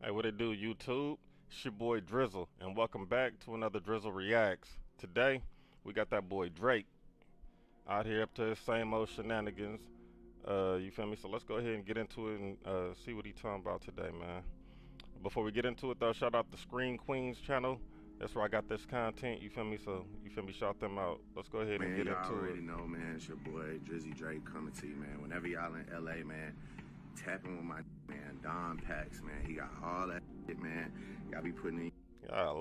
Hey, what it do, YouTube? It's your boy Drizzle, and welcome back to another Drizzle Reacts. Today, we got that boy Drake out here up to his same old shenanigans. You feel me? So let's go ahead and get into it and see what he talking about today, man. Before we get into it, though, shout out the Screen Queens channel. That's where I got this content. You feel me? So you feel me? Shout them out. Let's go ahead and get y'all into already it. know, man. It's your boy Drizzy Drake coming to you, man. Whenever y'all in LA, man, tapping with my man Don Pax, man. He got all that shit, man. Y'all be putting in.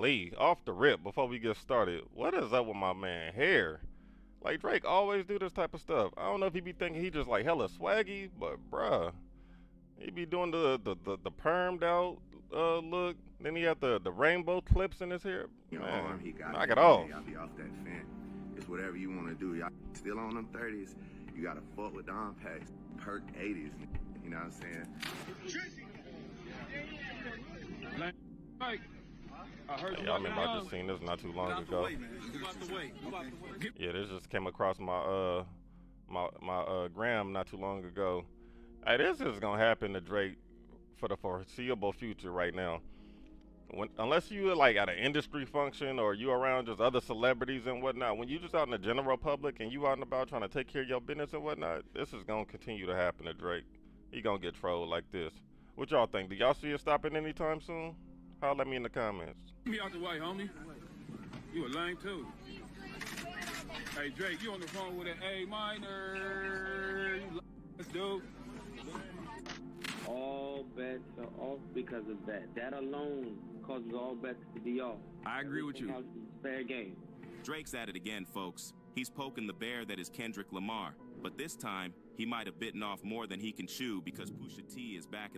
Lee, off the rip, before we get started, what is up with my man hair? Like Drake always do this type of stuff. I don't know if he be thinking he just like hella swaggy, but bruh, he be doing the permed out look. Then he had the rainbow clips in his hair. Your Man, arm, he got knock it, it off. Y'all be off that fence. It's whatever you want to do. Y'all still on them 30s. You got to fuck with Don Pax. Perk 80s. You know what I'm saying? Mike, I heard Hey, y'all remember I just seen this not too long ago. Yeah, this just came across my gram not too long ago. Hey, this is gonna happen to Drake for the foreseeable future right now. Unless you like at an industry function or you around just other celebrities and whatnot, when you just out in the general public and you out and about trying to take care of your business and whatnot, this is gonna continue to happen to Drake. He gonna get trolled like this. What y'all think? Do y'all see it stopping anytime soon? Holler at me in the comments. me out the way, homie. You a lame too. Hey Drake, you on the phone with an A minor. Let's do. All bets are off because of that. That alone causes all bets to be off. I agree with Everything you. else is fair game. Drake's at it again, folks. He's poking the bear that is Kendrick Lamar. But this time, he might have bitten off more than he can chew because Pusha T is back.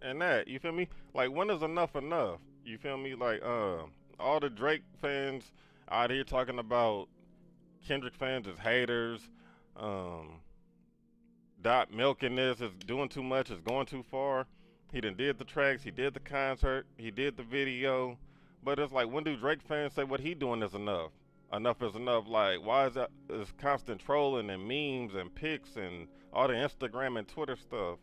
And that, you feel me? Like, when is enough enough? You feel me? Like, all the Drake fans out here talking about Kendrick fans as haters. Dot milking this is doing too much, is going too far. He done did the tracks, he did the concert, he did the video. But it's like, when do Drake fans say what he doing is enough? Enough is enough. Like, why is that this constant trolling and memes and pics and all the Instagram and Twitter stuff?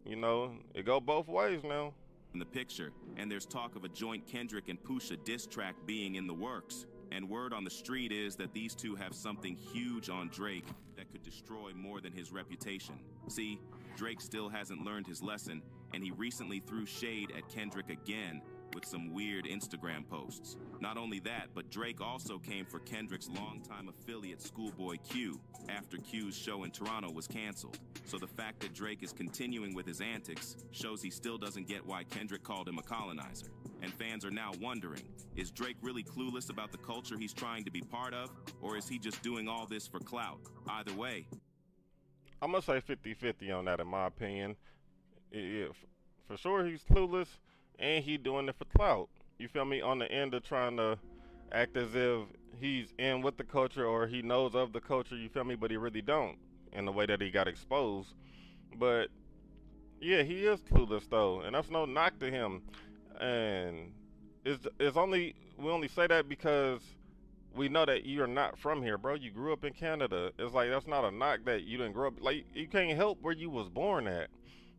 You know, it go both ways now. In the picture, and there's talk of a joint Kendrick and Pusha diss track being in the works. And word on the street is that these two have something huge on Drake that could destroy more than his reputation. See, Drake still hasn't learned his lesson, and he recently threw shade at Kendrick again with some weird Instagram posts. Not only that, but Drake also came for Kendrick's longtime affiliate Schoolboy Q after Q's show in Toronto was canceled. So the fact that Drake is continuing with his antics shows he still doesn't get why Kendrick called him a colonizer. And fans are now wondering, is Drake really clueless about the culture he's trying to be part of, or is he just doing all this for clout? Either way, I'm gonna say 50-50 on that, in my opinion. Yeah, for sure he's clueless, and he doing it for clout. You feel me? On the end of trying to act as if he's in with the culture or he knows of the culture. You feel me? But he really don't, in the way that he got exposed. But yeah, he is clueless though, and that's no knock to him. And it's only, we only say that because we know that you're not from here, bro. You grew up in Canada. It's like, that's not a knock that you didn't grow up. Like, you can't help where you was born at.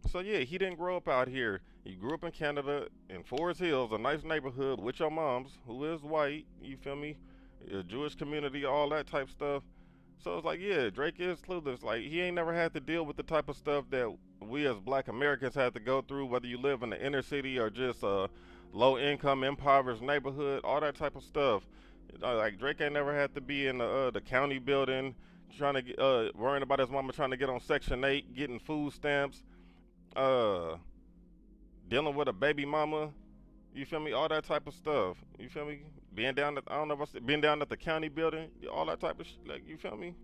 So yeah, he didn't grow up out here. He grew up in Canada, in Forest Hills, a nice neighborhood with your moms, who is white. You feel me? A Jewish community, all that type stuff. So it's like, yeah, Drake is clueless. Like, he ain't never had to deal with the type of stuff that we as Black Americans had to go through, whether you live in the inner city or just a low-income, impoverished neighborhood, all that type of stuff. Like, Drake ain't never had to be in the county building, trying to get, worrying about his mama trying to get on Section 8, getting food stamps, dealing with a baby mama. You feel me? All that type of stuff. You feel me? Being down at, I don't know if I said, being down at the county building, all that type of like, you feel me?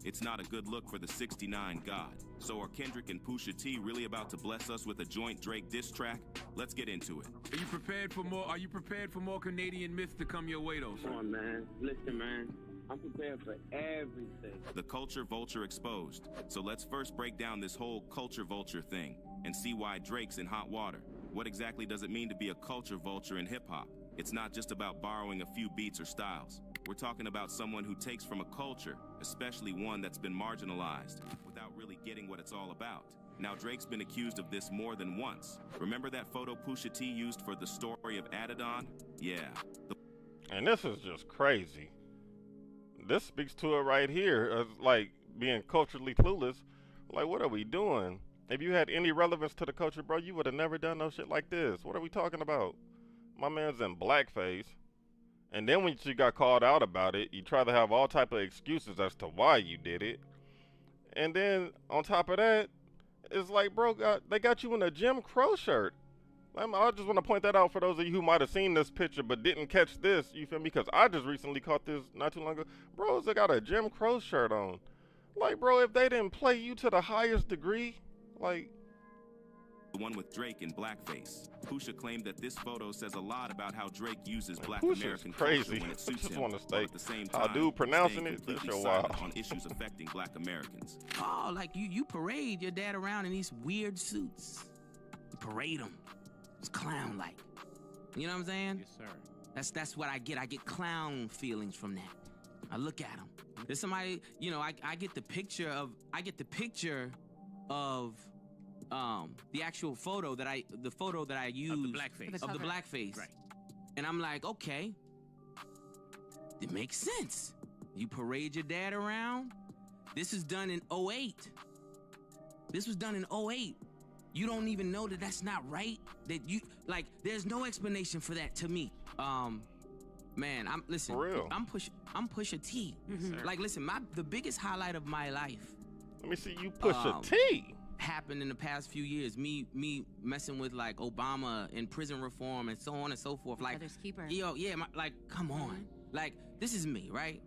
it's not a good look for the 69 God. So are Kendrick and Pusha T really about to bless us with a joint Drake diss track? Let's get into it. Are you prepared for more? Are you prepared for more Canadian myths to come your way, though, sir? Come on, man. Listen, man. I'm prepared for everything. The culture vulture exposed. So let's first break down this whole culture vulture thing and see why Drake's in hot water. What exactly does it mean to be a culture vulture in hip-hop? It's not just about borrowing a few beats or styles. We're talking about someone who takes from a culture, especially one that's been marginalized, without really getting what it's all about. Now, Drake's been accused of this more than once. Remember that photo Pusha T used for the story of Adidon? Yeah. And this is just crazy. This speaks to it right here as like being culturally clueless. Like, what are we doing? If you had any relevance to the culture, bro, you would have never done no shit like this. What are we talking about? My man's in blackface. And then when you got called out about it, you try to have all type of excuses as to why you did it. And then on top of that, it's like, bro, they got you in a Jim Crow shirt. I just want to point that out for those of you who might have seen this picture but didn't catch this, you feel me? Because I just recently caught this not too long ago. Bros, they got a Jim Crow shirt on. Like, bro, if they didn't play you to the highest degree, like... The one with Drake in blackface. Pusha claimed that this photo says a lot about how Drake uses Black Pusha's American crazy. culture when it suits Just him, want to while stay. at the same How time, dude pronouncing staying it? That's completely your silent wild. on issues affecting Black Americans. Oh, like you parade your dad around in these weird suits. You parade him. It's clown-like. You know what I'm saying? Yes, sir. That's what I get. I get clown feelings from that. I look at him. There's somebody, you know, I get the picture of the actual photo that I used Of the blackface. of the blackface. Right. And I'm like, okay, it makes sense. You parade your dad around. This is done in '08. This was done in '08. You don't even know that that's not right. That you like. There's no explanation for that to me. Man, listen. For real. I'm Pusha T. sir. Like, listen, the biggest highlight of my life Let me see you push a Um, T. happened in the past few years. Me messing with like Obama and prison reform and so on and so forth. Like, Brother's keeper. yo, yeah, like, come on. Like, this is me, right?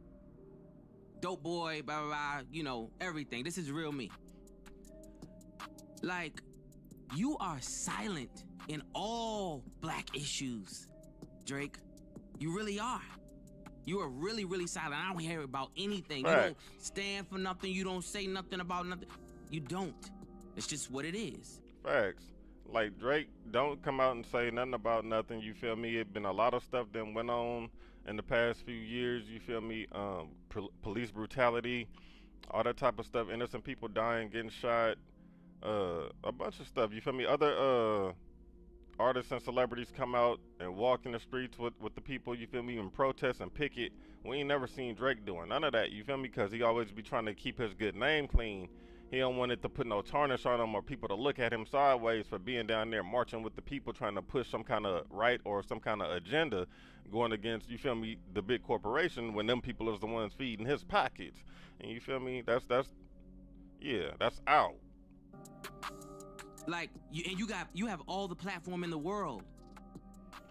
Dope boy, blah, blah, blah, you know, everything. This is real me. Like, you are silent in all Black issues, Drake. You really are. You are really, really silent. I don't hear about anything. Facts. You don't stand for nothing. You don't say nothing about nothing. You don't. It's just what it is. Facts. Like, Drake don't come out and say nothing about nothing, you feel me? It been a lot of stuff that went on in the past few years, you feel me? Police brutality, all that type of stuff, innocent people dying, getting shot, a bunch of stuff, you feel me? Other artists and celebrities come out and walk in the streets with the people, you feel me, and protest and picket. We ain't never seen Drake doing none of that, you feel me? Because he always be trying to keep his good name clean. He don't want it to put no tarnish on him or people to look at him sideways for being down there marching with the people trying to push some kind of right or some kind of agenda going against, you feel me, the big corporation when them people is the ones feeding his pockets. And you feel me? That's out. Like, you have all the platform in the world.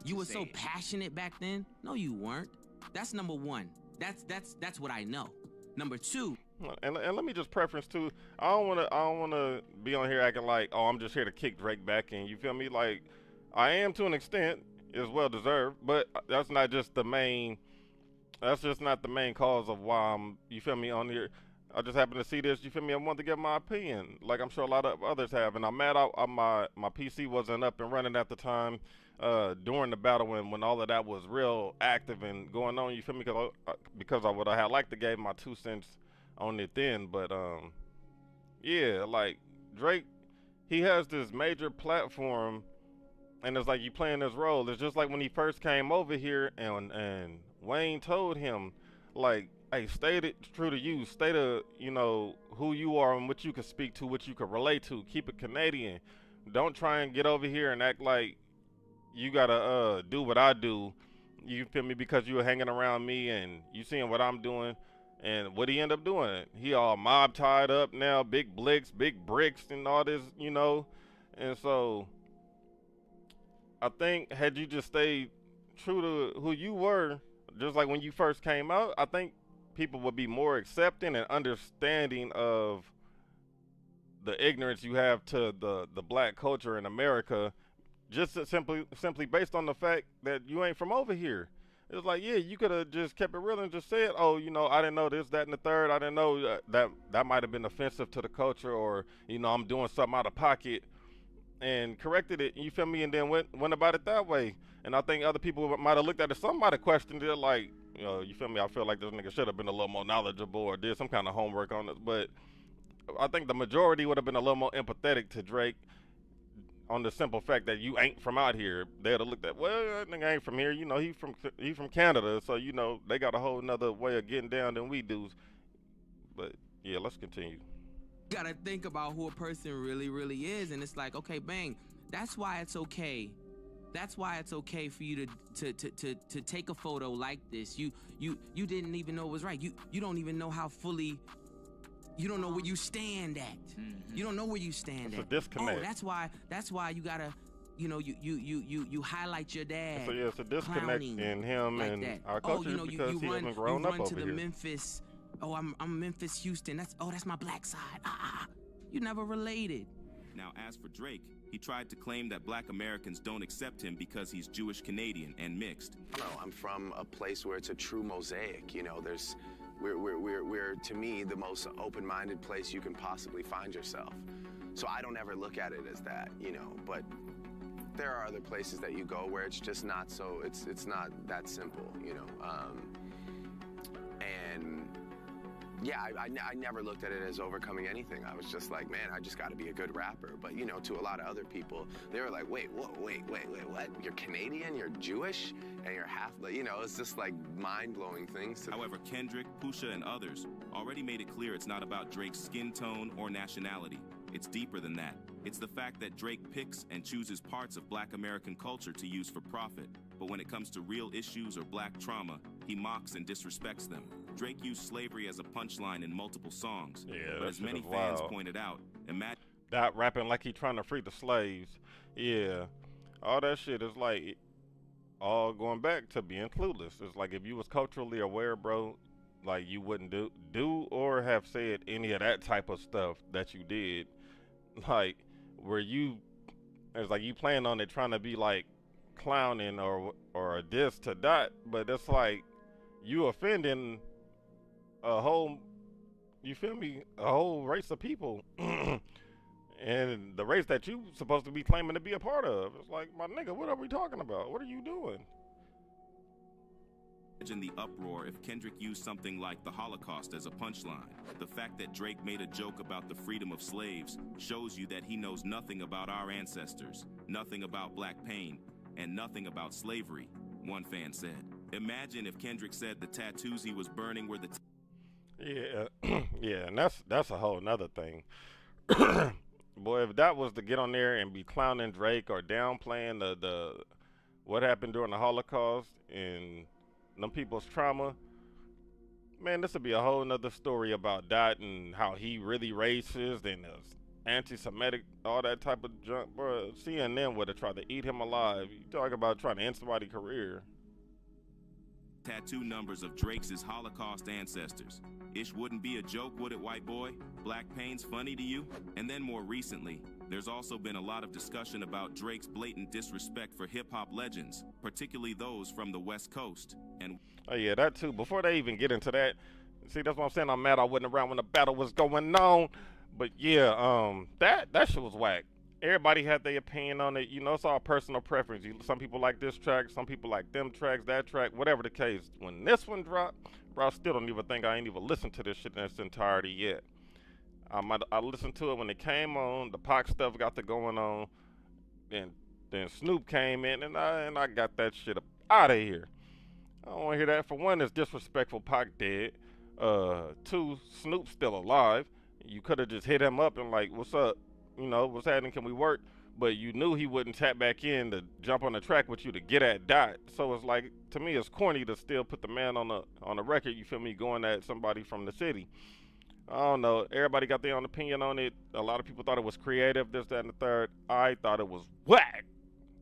You were so passionate back then. No, you weren't. That's number one. That's what I know. Number two. And let me just preference too. I don't wanna be on here acting like, oh, I'm just here to kick Drake back in. You feel me? Like, I am to an extent. It's well deserved, but that's not just the main. That's just not the main cause of why I'm. You feel me on here? I just happened to see this. You feel me? I wanted to give my opinion, like I'm sure a lot of others have, and I'm mad. My PC wasn't up and running at the time during the battle when all of that was real active and going on. You feel me? Because I would have liked to give my 2 cents on it then, but yeah, like Drake, he has this major platform, and it's like you playing this role. It's just like when he first came over here, and Wayne told him, like, hey, stay true to you, stay to, you know, who you are and what you can speak to, what you can relate to. Keep it Canadian. Don't try and get over here and act like you gotta do what I do. You feel me? Because you were hanging around me and you seeing what I'm doing. And what he end up doing? He all mob tied up now, big blicks, big bricks, and all this, you know. And so I think had you just stayed true to who you were, just like when you first came out, I think people would be more accepting and understanding of the ignorance you have to the Black culture in America, just simply based on the fact that you ain't from over here. It's like, yeah, you could have just kept it real and just said, oh, you know, I didn't know this, that, and the third. I didn't know that might have been offensive to the culture, or, you know, I'm doing something out of pocket, and corrected it, you feel me, and then went about it that way. And I think other people might have looked at it, some might have questioned it, like, you know, you feel me, I feel like this nigga should have been a little more knowledgeable or did some kind of homework on it. But I think the majority would have been a little more empathetic to Drake on the simple fact that you ain't from out here. They'd have looked at, well, that nigga ain't from here. You know, he from Canada, so you know they got a whole nother way of getting down than we do. But yeah, let's continue. You gotta think about who a person really is, and it's like, okay, bang, that's why it's okay. That's why it's okay for you to take a photo like this. You didn't even know it was right. You don't even know how fully. You don't know where you stand at. You don't know where you stand It's at. a disconnect. Oh, that's why you gotta, you know, you highlight your dad. So yeah, it's a disconnect clowning in him like and that. our culture because he hasn't grown up to over the here. Memphis. Oh, I'm Memphis, Houston. That's my black side. You never related. Now, as for Drake, he tried to claim that black Americans don't accept him because he's Jewish Canadian and mixed. No, I'm from a place where it's a true mosaic. You know, we're to me the most open-minded place you can possibly find yourself. So I don't ever look at it as that, you know. But there are other places that you go where it's just not so. It's not that simple, you know. And yeah, I never looked at it as overcoming anything. I was just like, man, I just got to be a good rapper. But, you know, to a lot of other people, they were like, wait, what? You're Canadian, you're Jewish, and you're half, you know, it's just like mind-blowing things. However, Kendrick, Pusha, and others already made it clear it's not about Drake's skin tone or nationality. It's deeper than that. It's the fact that Drake picks and chooses parts of black American culture to use for profit. But when it comes to real issues or black trauma, he mocks and disrespects them. Drake used slavery as a punchline in multiple songs. Yeah, but as many fans pointed out, imagine that rapping like he trying to free the slaves. Yeah, all that shit is like all going back to being clueless. It's like if you was culturally aware, bro, like you wouldn't do or have said any of that type of stuff that you did. Like where it's like you plan on it trying to be like clowning or a diss to Dot, but it's like you offending a whole, you feel me, a whole race of people. And the race that you supposed to be claiming to be a part of. It's like, my nigga, what are we talking about? What are you doing? Imagine the uproar if Kendrick used something like the Holocaust as a punchline. The fact that Drake made a joke about the freedom of slaves shows you that he knows nothing about our ancestors, nothing about black pain, and nothing about slavery, one fan said. Imagine if Kendrick said the tattoos he was burning were the Yeah, yeah, and that's a whole nother thing. Boy, if that was to get on there and be clowning Drake or downplaying the what happened during the Holocaust and them people's trauma, man, this would be a whole nother story about Dot and how he really racist and anti-Semitic, all that type of junk, bro. CNN would have tried to eat him alive. You talk about trying to end somebody's career. tattoo numbers of Drake's Holocaust ancestors. Ish wouldn't be a joke, would it, white boy? Black pain's funny to you? And then more recently, there's also been a lot of discussion about Drake's blatant disrespect for hip-hop legends, particularly those from the West Coast. And oh yeah, that too. Before they even get into that, see, that's what I'm saying. I'm mad I wasn't around when the battle was going on. But yeah, that shit was whack. Everybody had their opinion on it. You know, it's all personal preference. Some people like this track, some people like them tracks, that track, whatever the case. When this one dropped, bro, I still don't even think I ain't even listened to this shit in its entirety yet. I listened to it when it came on. The Pac stuff got to going on, and then Snoop came in, and I got that shit up out of here. I don't want to hear that. For one, it's disrespectful. Pac dead. Two, Snoop's still alive. You could have just hit him up and like, what's up? You know, what's happening? Can we work? But you knew he wouldn't tap back in to jump on the track with you to get at Dot. So it's like, to me, it's corny to still put the man on the record. You feel me? Going at somebody from the city. I don't know. Everybody got their own opinion on it. A lot of people thought it was creative, this, that, and the third. I thought it was whack.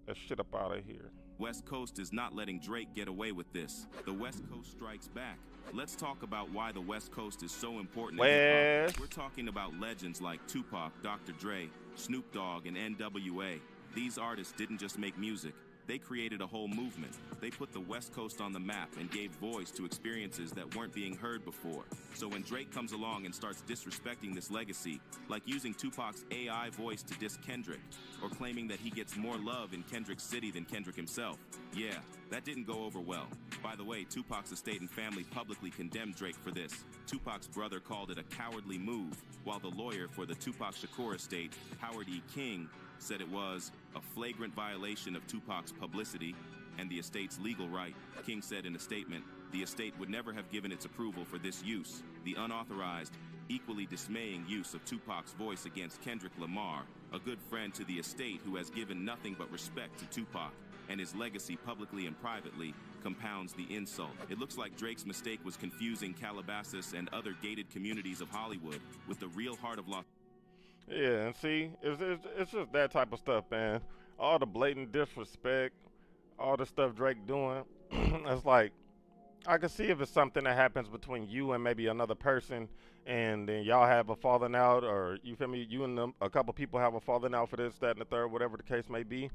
That shit up out of here. West Coast is not letting Drake get away with this. The West Coast strikes back. Let's talk about why the West Coast is so important. We're talking about legends like Tupac, Dr. Dre, Snoop Dogg, and NWA. These artists didn't just make music. They created a whole movement. They put the West Coast on the map and gave voice to experiences that weren't being heard before. So when Drake comes along and starts disrespecting this legacy, like using Tupac's AI voice to diss Kendrick, or claiming that he gets more love in Kendrick's city than Kendrick himself, yeah, that didn't go over well. By the way, Tupac's estate and family publicly condemned Drake for this. Tupac's brother called it a cowardly move, while the lawyer for the Tupac Shakur estate, Howard E. King, said it was a flagrant violation of Tupac's publicity and the estate's legal right. King said in a statement, the estate would never have given its approval for this use, the unauthorized, equally dismaying use of Tupac's voice against Kendrick Lamar, a good friend to the estate who has given nothing but respect to Tupac, and his legacy publicly and privately compounds the insult. It looks like Drake's mistake was confusing Calabasas and other gated communities of Hollywood with the real heart of Los Angeles. Yeah, and see, it's just that type of stuff, man. All the blatant disrespect, all the stuff Drake doing, it's like, I can see if it's something that happens between you and maybe another person, and then y'all have a falling out, or you feel me, you and them, a couple people have a falling out for this, that, and the third, whatever the case may be.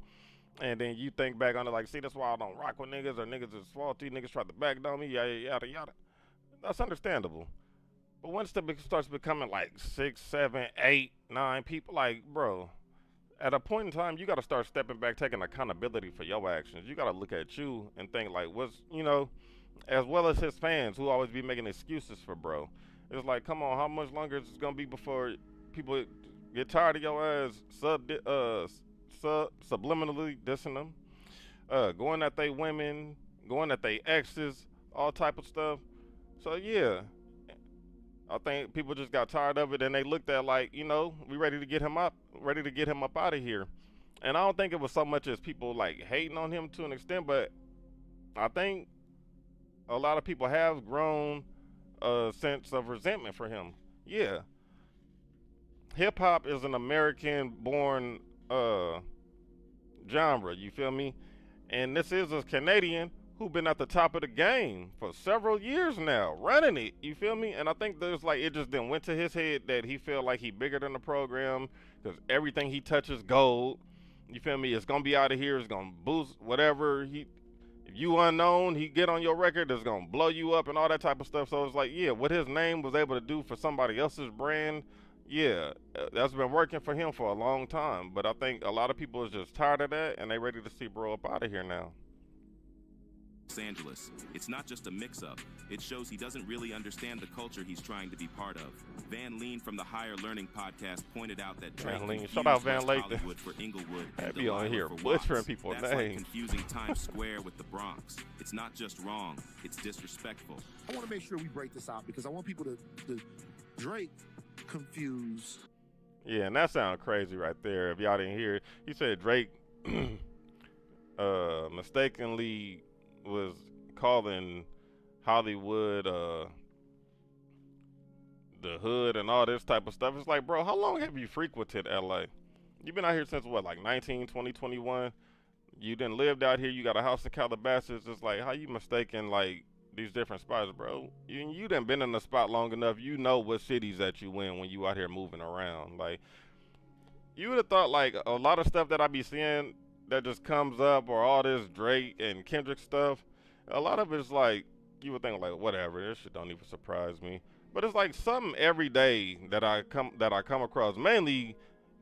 And then you think back on it like, see, that's why I don't rock with niggas, or niggas is faulty, niggas tried to backdown me, yada, yada, yada. That's understandable. But once it starts becoming like 6, 7, 8, 9 people, like, bro, at a point in time, you got to start stepping back, taking accountability for your actions. You got to look at you and think like, what's, you know, as well as his fans who always be making excuses for bro. It's like, come on, how much longer is it going to be before people get tired of your ass subliminally dissing them, going at they women, going at they exes, all type of stuff. So yeah, I think people just got tired of it, and they looked at like, you know, we ready to get him up out of here. And I don't think it was so much as people like hating on him to an extent, but I think a lot of people have grown a sense of resentment for him. Yeah, hip hop is an American-born genre, you feel me? And this is a Canadian who been at the top of the game for several years now, running it, you feel me? And I think there's like, it just then went to his head that he felt like he bigger than the program, because everything he touches gold, you feel me? It's gonna be out of here, it's gonna boost whatever if you unknown, he get on your record, it's gonna blow you up and all that type of stuff. So it's like, yeah, what his name was able to do for somebody else's brand, yeah, that's been working for him for a long time. But I think a lot of people is just tired of that, and they ready to see bro up out of here now. Los Angeles. It's not just a mix-up. It shows he doesn't really understand the culture he's trying to be part of. Van Lean from the Higher Learning podcast pointed out that Drake confused shout out Van West Lean. Hollywood for Inglewood I and be on here Delilah for butchering Watts. people's That's like names. confusing Times Square with the Bronx. It's not just wrong, it's disrespectful. I want to make sure we break this out because I want people to Drake confuse. Yeah, and that sounds crazy right there. If y'all didn't hear it, he said Drake mistakenly was calling Hollywood the hood and all this type of stuff. It's like, bro, how long have you frequented LA? You've been out here since what, like 19, 20, 21? You done lived out here, you got a house in Calabasas. It's like, how you mistaking like these different spots, bro? You done been in the spot long enough, you know what cities that you in when you out here moving around. Like, you would have thought like a lot of stuff that I be seeing that just comes up, or all this Drake and Kendrick stuff, a lot of it's like, you would think like, whatever, this shit don't even surprise me. But it's like something every day that I come across, mainly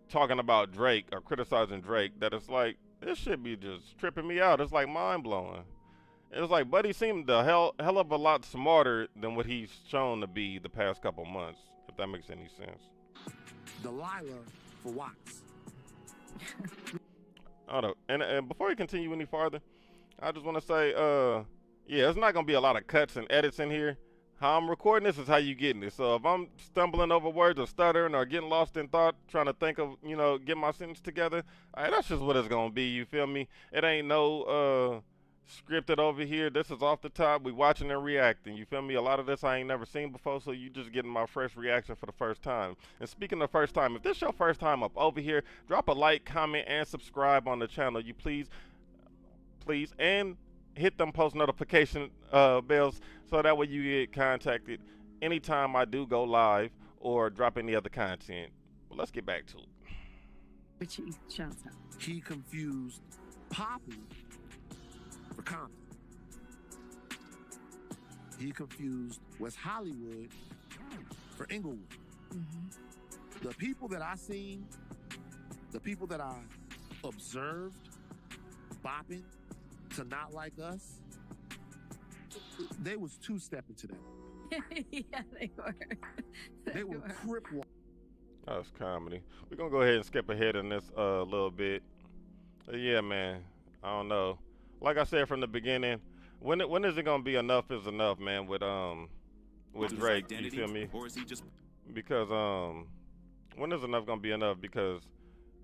talking about Drake or criticizing Drake, that it's like, this shit be just tripping me out. It's like mind blowing. It's like Buddy seemed a hell of a lot smarter than what he's shown to be the past couple months, if that makes any sense. Delilah for Watts. I don't know. And before we continue any farther, I just want to say, yeah, it's not going to be a lot of cuts and edits in here. How I'm recording this is how you getting it. So if I'm stumbling over words or stuttering or getting lost in thought, trying to think of, you know, get my sentence together, that's just what it's going to be, you feel me? It ain't no scripted over here. This is off the top. We watching and reacting, you feel me? A lot of this I ain't never seen before, so you just getting my fresh reaction for the first time. And speaking of first time, if this your first time up over here, drop a like, comment, and subscribe on the channel, you please, and hit them post notification bells so that way you get contacted anytime I do go live or drop any other content. Well, let's get back to it. Richie, shouts out. He confused Poppy for Compton. He confused West Hollywood for Inglewood. Mm-hmm. The people that I seen, the people that I observed bopping to Not Like Us, they was two-stepping to that. Yeah, they were. They were crip walking. That's comedy. We're gonna go ahead and skip ahead in this little bit. Yeah, man. I don't know. Like I said from the beginning, when is it gonna be enough is enough, man, with Drake, you feel me? Or is he just Because when is enough gonna be enough? Because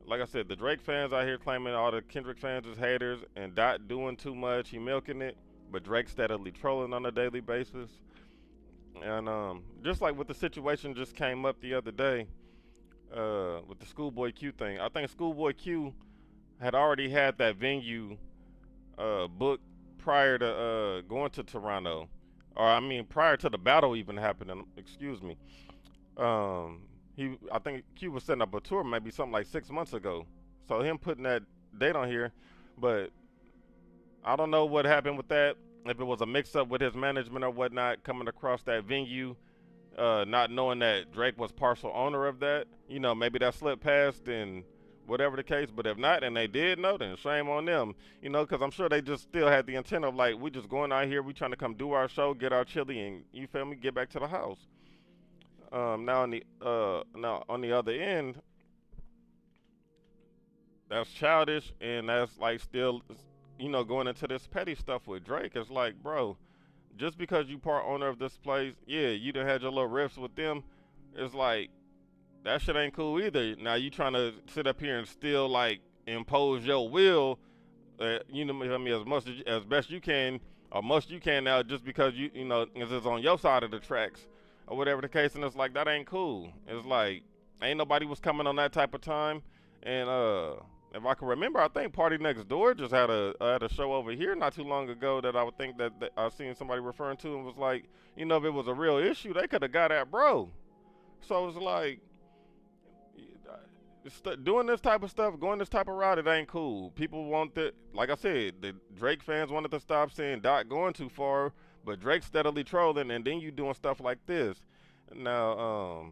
like I said, the Drake fans out here claiming all the Kendrick fans is haters and Dot doing too much, he milking it, but Drake steadily trolling on a daily basis. And just like with the situation just came up the other day, with the Schoolboy Q thing. I think Schoolboy Q had already had that venue booked prior to going to Toronto, or I mean prior to the battle even happening. Excuse me. I think Q was setting up a tour maybe something like 6 months ago. So him putting that date on here, but I don't know what happened with that. If it was a mix-up with his management or whatnot, coming across that venue, not knowing that Drake was partial owner of that. You know, maybe that slipped past and whatever the case. But if not, and they did know, then shame on them. You know, because I'm sure they just still had the intent of like, we just going out here, we trying to come do our show, get our chili, and you feel me, get back to the house. Now on the other end, that's childish, and that's like still, you know, going into this petty stuff with Drake. It's like, bro, just because you part owner of this place, yeah, you done had your little riffs with them. It's like, that shit ain't cool either. Now you trying to sit up here and still like impose your will, you know, I mean, as best you can, or most you can now, just because you know, it's on your side of the tracks, or whatever the case. And it's like, that ain't cool. It's like, ain't nobody was coming on that type of time. And if I can remember, I think Party Next Door just had a show over here not too long ago that I would think that I seen somebody referring to, and was like, you know, if it was a real issue, they could have got at bro. So it's like, doing this type of stuff, going this type of route, it ain't cool. People want that, like I said, the Drake fans wanted to stop saying Doc going too far, but Drake steadily trolling, and then you doing stuff like this. Now,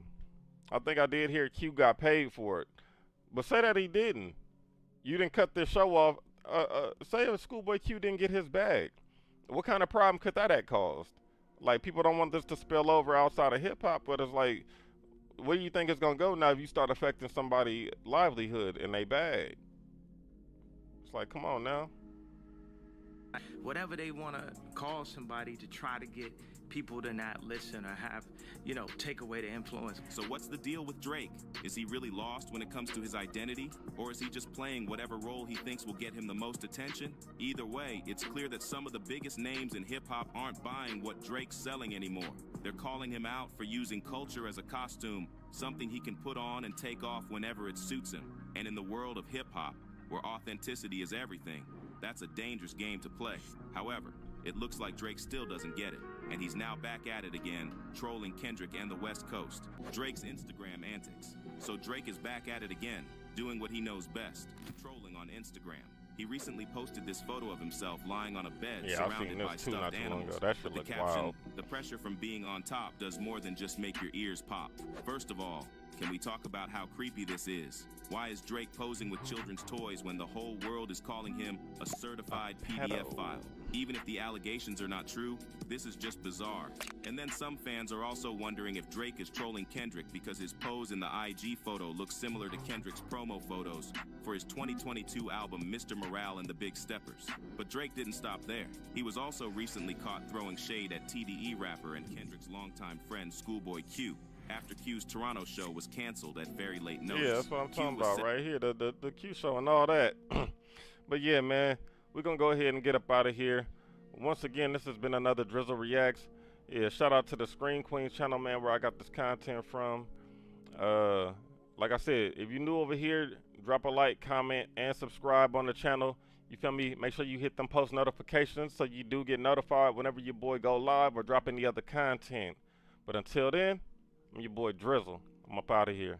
I think I did hear Q got paid for it, but say that he didn't. You didn't cut this show off. Say if Schoolboy Q didn't get his bag, what kind of problem could that have caused? Like, people don't want this to spill over outside of hip hop, but it's like, where do you think it's gonna go now if you start affecting somebody's livelihood and they bag? It's like, come on now. Whatever they want to call somebody to try to get people to not listen or have, you know, take away the influence. So what's the deal with Drake? Is he really lost when it comes to his identity? Or is he just playing whatever role he thinks will get him the most attention? Either way, it's clear that some of the biggest names in hip-hop aren't buying what Drake's selling anymore. They're calling him out for using culture as a costume, something he can put on and take off whenever it suits him. And in the world of hip-hop, where authenticity is everything, that's a dangerous game to play. However, it looks like Drake still doesn't get it, and he's now back at it again, trolling Kendrick and the West Coast. Drake's Instagram antics. So Drake is back at it again, doing what he knows best, trolling on Instagram. He recently posted this photo of himself lying on a bed surrounded by stuffed animals. That should With the look caption, wild. "The pressure from being on top does more than just make your ears pop." First of all, can we talk about how creepy this is? Why is Drake posing with children's toys when the whole world is calling him a certified PDF file? Even if the allegations are not true, this is just bizarre. And then some fans are also wondering if Drake is trolling Kendrick because his pose in the IG photo looks similar to Kendrick's promo photos for his 2022 album Mr. Morale and the Big Steppers. But Drake didn't stop there. He was also recently caught throwing shade at TDE rapper and Kendrick's longtime friend Schoolboy Q, after Q's Toronto show was canceled at very late notice. Yeah, that's what I'm talking about right here, the Q show and all that. But yeah, man, we're going to go ahead and get up out of here. Once again, this has been another Drizzle Reacts. Yeah, shout out to the Screen Queens channel, man, where I got this content from. Like I said, if you're new over here, drop a like, comment, and subscribe on the channel. You feel me? Make sure you hit them post notifications so you do get notified whenever your boy go live or drop any other content. But until then, I'm your boy Drizzle. I'm up out of here.